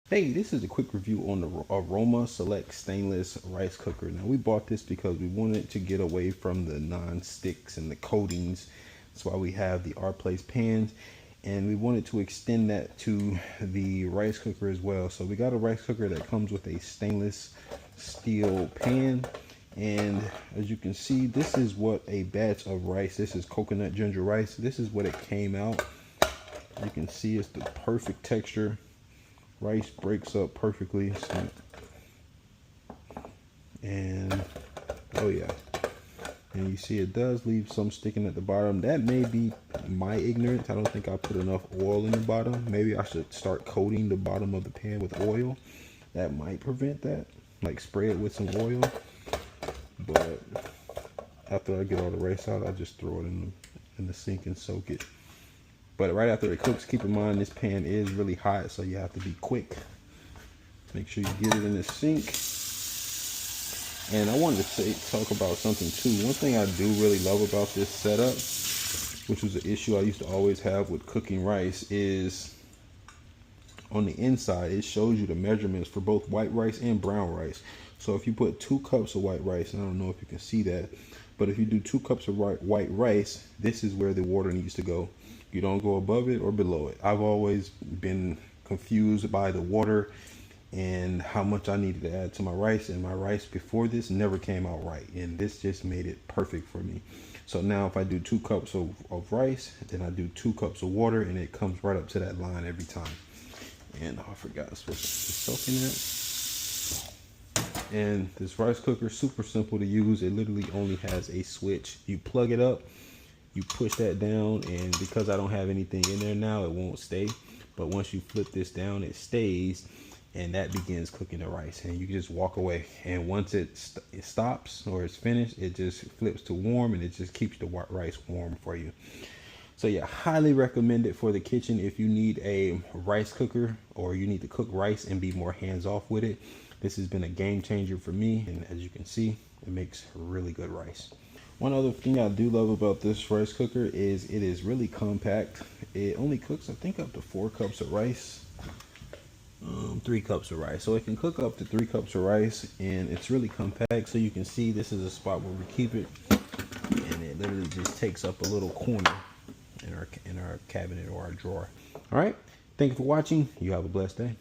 Hey, this is a quick review on the Aroma Select Stainless Rice Cooker. Now, we bought this because we wanted to get away from the non-sticks and the coatings. That's why we have the R-Place pans, and we wanted to extend that to the rice cooker as well. So we got a rice cooker that comes with a stainless steel pan, and as you can see, this is what a batch of rice, this is coconut ginger rice, this is what it came out. You can see it's the perfect texture. Rice breaks up perfectly, and oh yeah, and you see it does leave some sticking at the bottom. That may be my ignorance. I don't think I put enough oil in the bottom. Maybe I should start coating the bottom of the pan with oil. That might prevent that, like spray it with some oil. But after I get all the rice out, I just throw it in the sink and soak it. But right after it cooks, keep in mind this pan is really hot, so you have to be quick. Make sure you get it in the sink. And I wanted to talk about something too. One thing I do really love about this setup, which was an issue I used to always have with cooking rice, is on the inside it shows you the measurements for both white rice and brown rice. So if you put 2 cups of white rice, and I don't know if you can see that, but if you do 2 cups of white rice, this is where the water needs to go. You don't go above it or below it. I've always been confused by the water and how much I needed to add to my rice, and my rice before this never came out right, and this just made it perfect for me. So now if I do 2 cups of rice, then I do 2 cups of water, and it comes right up to that line every time. And I forgot, it's supposed to be soaking that. And this rice cooker, super simple to use. It literally only has a switch. You plug it up, you push that down, and because I don't have anything in there now, it won't stay. But once you flip this down, it stays, and that begins cooking the rice, and you can just walk away. And once it stops or it's finished, it just flips to warm, and it just keeps the rice warm for you. So yeah, highly recommend it for the kitchen if you need a rice cooker or you need to cook rice and be more hands-off with it. This has been a game changer for me, and as you can see, it makes really good rice. One other thing I do love about this rice cooker is it is really compact. It only cooks, I think, up to 4 cups of rice. 3 cups of rice. So it can cook up to 3 cups of rice, and it's really compact. So you can see this is a spot where we keep it, and it literally just takes up a little corner in our cabinet or our drawer. All right. Thank you for watching. You have a blessed day.